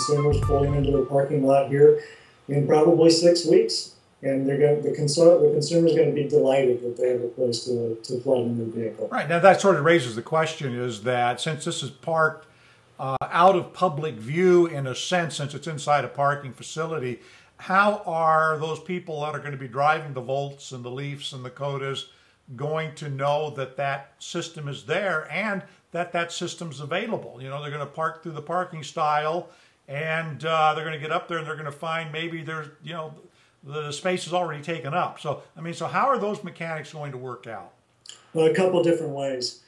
consumers pulling into the parking lot here in probably 6 weeks. And the consumer is going to be delighted that they have a place to plug in their vehicle. Right. Now that sort of raises the question is that since this is parked out of public view in a sense, since it's inside a parking facility, how are those people that are going to be driving the Volts and the Leafs and the Kodas going to know that that system is there and that that system's available? You know, they're going to park through the parking style and they're going to get up there and they're going to find maybe there's, you know, the space is already taken up. So, I mean, so how are those mechanics going to work out? Well, a couple different ways.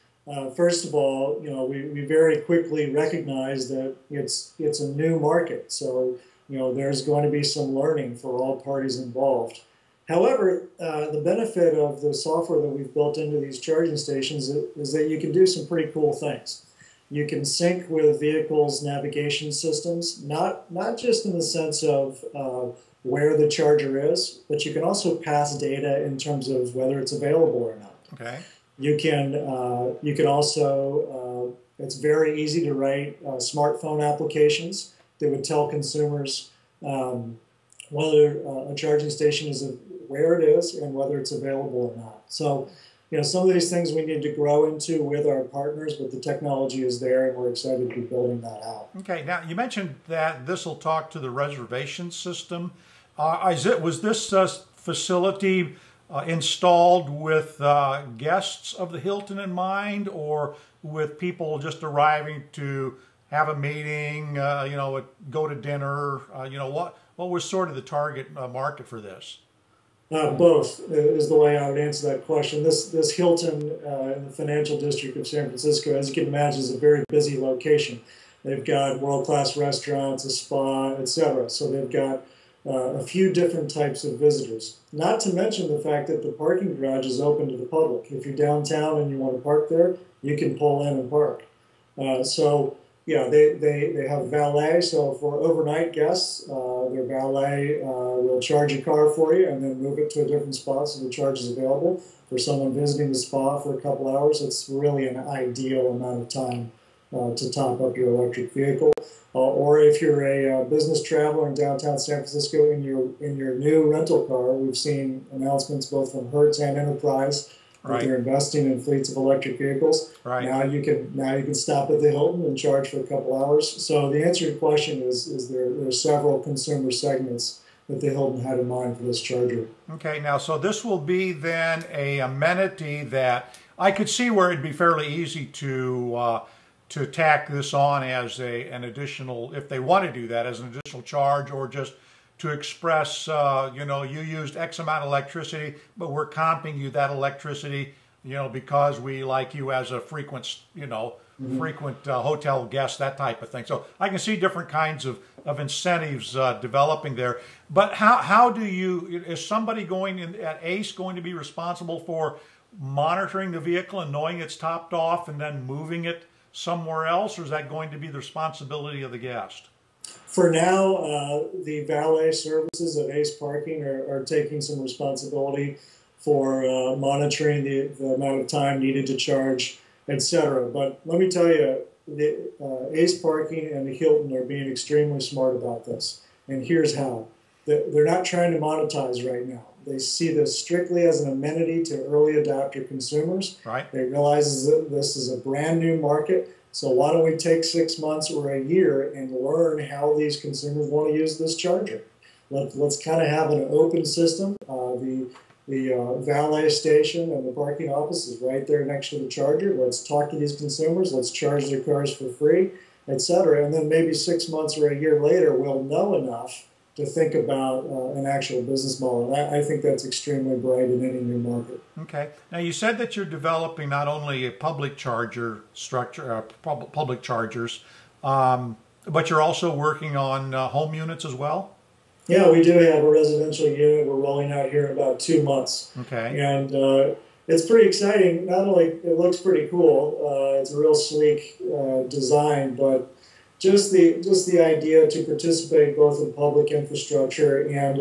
First of all, you know, we very quickly recognize that it's a new market. So, you know, there's going to be some learning for all parties involved. However, the benefit of the software that we've built into these charging stations is that you can do some pretty cool things. You can sync with vehicles' navigation systems, not just in the sense of where the charger is, but you can also pass data in terms of whether it's available or not. Okay. You can also, it's very easy to write smartphone applications that would tell consumers whether a charging station is, where it is and whether it's available or not. So, you know, some of these things we need to grow into with our partners, but the technology is there and we're excited to be building that out. Okay, now you mentioned that this will talk to the reservation system. Was this facility installed with guests of the Hilton in mind, or with people just arriving to have a meeting, you know, go to dinner? You know, what was sort of the target market for this? Both is the way I would answer that question. This Hilton in the financial district of San Francisco, as you can imagine, is a very busy location. They've got world-class restaurants, a spa, etc. So they've got a few different types of visitors. Not to mention the fact that the parking garage is open to the public. If you're downtown and you want to park there, you can pull in and park. So yeah, they have valet. So for overnight guests, their valet will charge a car for you and then move it to a different spot so the charge is available. For someone visiting the spa for a couple hours, it's really an ideal amount of time to top up your electric vehicle. Or if you're a business traveler in downtown San Francisco in your new rental car, we've seen announcements both from Hertz and Enterprise that they're investing in fleets of electric vehicles. Right. Now you can stop at the Hilton and charge for a couple hours. So the answer to your question is there are several consumer segments that the Hilton had in mind for this charger. Okay, now so this will be then a amenity that I could see where it'd be fairly easy to tack this on as an additional, if they want to do that, as an additional charge, or just to express, you know, you used X amount of electricity, but we're comping you that electricity, you know, because we like you as a frequent, you know, frequent hotel guest, that type of thing. So I can see different kinds of incentives developing there. But how do you, is somebody going in at ACE going to be responsible for monitoring the vehicle and knowing it's topped off and then moving it somewhere else, or is that going to be the responsibility of the guest? For now, the valet services at ACE Parking are taking some responsibility for monitoring the amount of time needed to charge, etc. But let me tell you, the ACE Parking and the Hilton are being extremely smart about this. And here's how. They're not trying to monetize right now. They see this strictly as an amenity to early adopter consumers. Right. They realize that this is a brand new market. So why don't we take 6 months or a year and learn how these consumers want to use this charger? Let's kind of have an open system. The valet station and the parking office is right there next to the charger. Let's talk to these consumers. Let's charge their cars for free, etc. And then maybe 6 months or a year later, we'll know enough to think about an actual business model. And I think that's extremely bright in any new market. Okay. Now you said that you're developing not only a public charger structure, public chargers, but you're also working on home units as well? Yeah, we do have a residential unit we're rolling out here in about 2 months. Okay. And it's pretty exciting. Not only it looks pretty cool, it's a real sleek design, but just the idea to participate both in public infrastructure and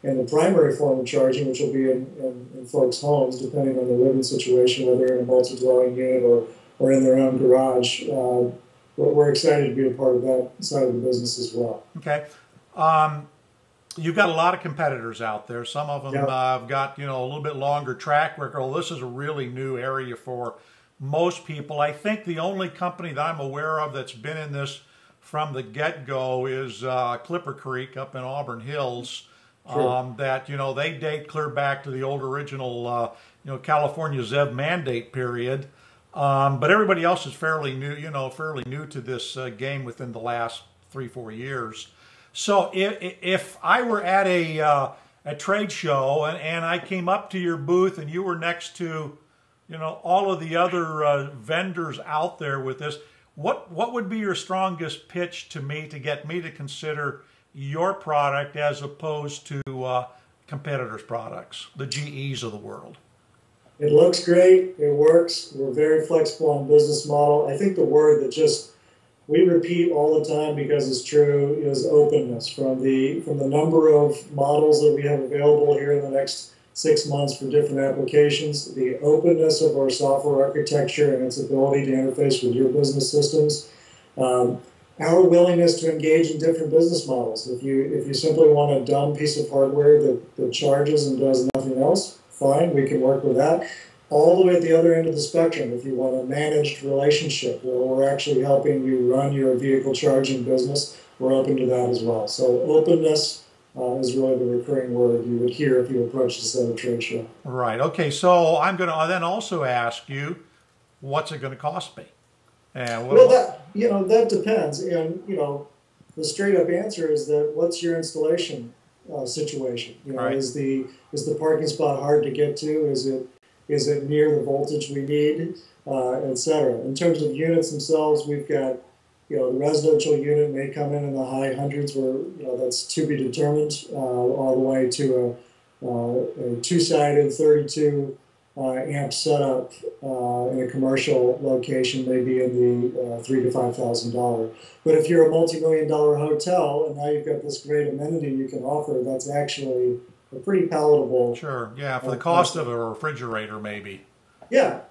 in the primary form of charging, which will be in folks' homes, depending on their living situation, whether in a multi-dwelling unit or in their own garage. we're excited to be a part of that side of the business as well. Okay. You've got a lot of competitors out there. Some of them have got, a little bit longer track record. Well, this is a really new area for most people. I think the only company that I'm aware of that's been in this from the get-go is Clipper Creek up in Auburn Hills. Sure. That, they date clear back to the old original, California ZEV mandate period. But everybody else is fairly new, fairly new to this game within the last 3-4 years. So if I were at a trade show and I came up to your booth and you were next to, all of the other vendors out there with this, what would be your strongest pitch to me to get me to consider your product as opposed to competitors' products, the GEs of the world? It looks great. It works. We're very flexible on business model. I think the word that we repeat all the time because it's true is openness. From the number of models that we have available here in the next 6 months for different applications, the openness of our software architecture and its ability to interface with your business systems, our willingness to engage in different business models. If you simply want a dumb piece of hardware that charges and does nothing else, fine, we can work with that. All the way at the other end of the spectrum, if you want a managed relationship where we're actually helping you run your vehicle charging business, we're open to that as well. So openness is really the recurring word you would hear if you approach this at a trade show. Right. Okay. So I'm going to then also ask you, what's it going to cost me? And that depends. And the straight up answer is that what's your installation situation? Right. Is the parking spot hard to get to? Is it near the voltage we need, et cetera? In terms of units themselves, we've got, the residential unit may come in the high hundreds, where that's to be determined, all the way to a two-sided 32 amp setup in a commercial location, maybe in the $3,000 to $5,000. But if you're a multi-million-dollar hotel and now you've got this great amenity you can offer, that's actually a pretty palatable. Sure, yeah, for the cost of a refrigerator, maybe. Yeah.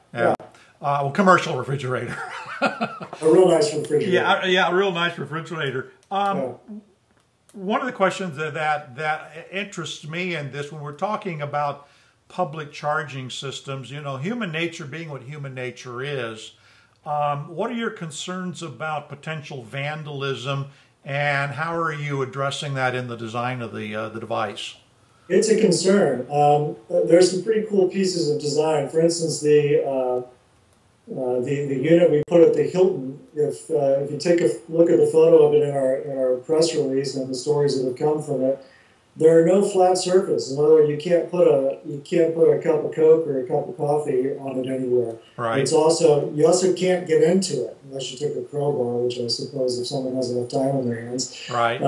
Well, commercial refrigerator. A real nice refrigerator. Yeah, a real nice refrigerator. One of the questions that interests me in this, when we're talking about public charging systems, human nature being what human nature is, what are your concerns about potential vandalism, and how are you addressing that in the design of the device? It's a concern. There's some pretty cool pieces of design. For instance, the unit we put at the Hilton. If you take a look at the photo of it in our press release and the stories that have come from it, there are no flat surfaces. In other words, you can't put a cup of Coke or a cup of coffee on it anywhere. Right. You also can't get into it unless you took a crowbar, which I suppose if someone has enough time on their hands. Right.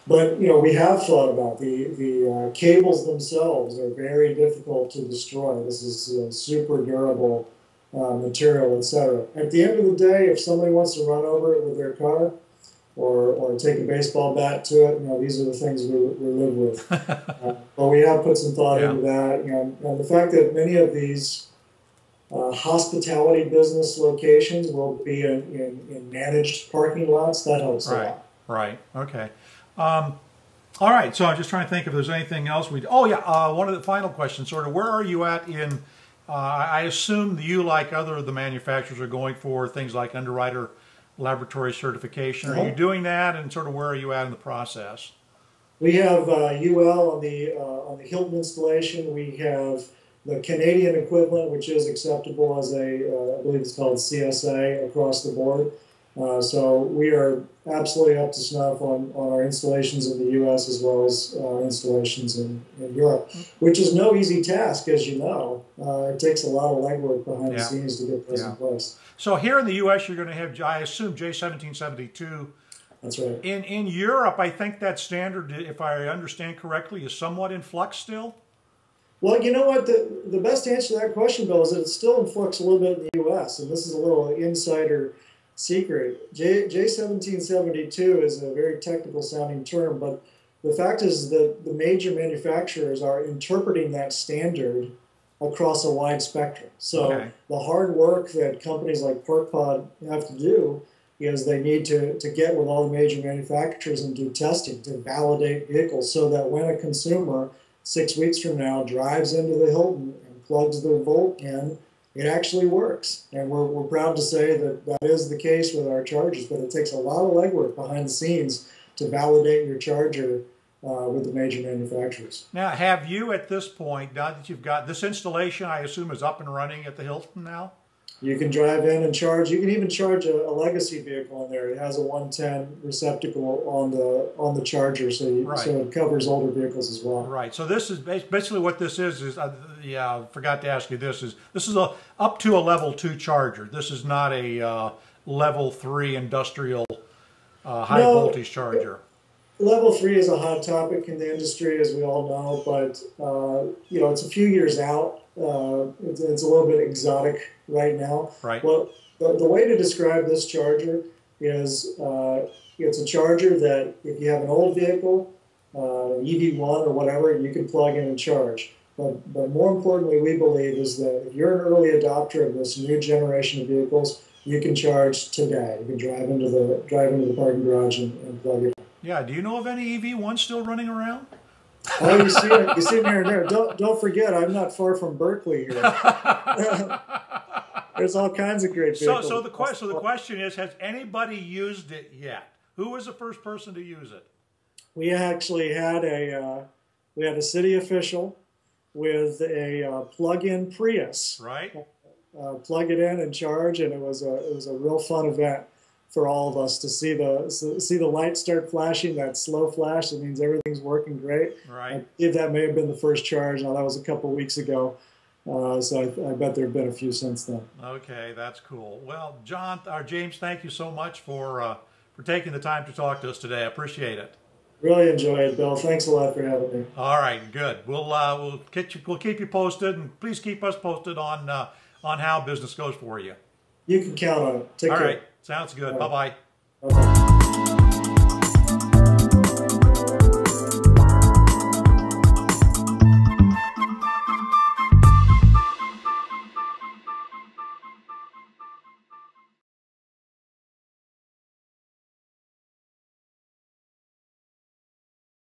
But we have thought about the cables themselves are very difficult to destroy. This is super durable material, etc. At the end of the day, if somebody wants to run over it with their car or take a baseball bat to it, these are the things we live with. But we have put some thought into that, and the fact that many of these hospitality business locations will be in managed parking lots, that helps a lot. Right. Okay. All right. So I'm just trying to think if there's anything else one of the final questions, sort of, where are you at in? I assume you, like other of the manufacturers, are going for things like underwriter laboratory certification. Are you doing that, and sort of where are you at in the process? We have UL on the Hilton installation. We have the Canadian equivalent, which is acceptable as I believe it's called CSA across the board. So we are absolutely up to snuff on our installations in the U.S. as well as installations in Europe, which is no easy task, as you know. It takes a lot of legwork behind the scenes to get this in place. So here in the U.S., you're going to have, I assume, J1772. That's right. In Europe, I think that standard, if I understand correctly, is somewhat in flux still? Well, you know what? The best answer to that question, Bill, is that it's still in flux a little bit in the U.S., and this is a little insider secret. J1772 is a very technical sounding term, but the fact is that the major manufacturers are interpreting that standard across a wide spectrum. So the hard work that companies like ParkPod have to do is they need to get with all the major manufacturers and do testing to validate vehicles so that when a consumer 6 weeks from now drives into the Hilton and plugs their Volt in, it actually works. And we're proud to say that that is the case with our chargers, but it takes a lot of legwork behind the scenes to validate your charger with the major manufacturers. Now, have you at this point, now that you've got this installation, I assume is up and running at the Hilton now? You can drive in and charge. You can even charge a legacy vehicle in there. It has a 110 receptacle on the charger, so it covers older vehicles as well. Right. So this is basically what this is yeah, I forgot to ask you this is up to a level 2 charger. This is not a level 3 industrial high voltage charger. Level 3 is a hot topic in the industry, as we all know, but you know, it's a few years out. It's a little bit exotic right now. Right. Well, the way to describe this charger is it's a charger that if you have an old vehicle, EV1 or whatever, you can plug in and charge. But more importantly, we believe is that if you're an early adopter of this new generation of vehicles, you can charge today. You can drive into the parking garage and plug it in. Yeah. Do you know of any EV1 still running around? Oh, you see it here and there. Don't forget, I'm not far from Berkeley here. There's all kinds of great vehicles. So the question is, has anybody used it yet? Who was the first person to use it? We actually had a city official with a plug-in Prius. Right. Plug it in and charge, and it was a real fun event for all of us to see the lights start flashing. That slow flash, that means everything's working great. Right. I believe that may have been the first charge. Now that was a couple weeks ago, so I bet there have been a few since then. Okay, that's cool. Well, James, thank you so much for taking the time to talk to us today. I appreciate it. Really enjoy it, Bill. Thanks a lot for having me. All right, good. We'll keep you posted, and please keep us posted on how business goes for you. You can count on it. Take care. All right. Sounds good. Bye-bye. Bye-bye.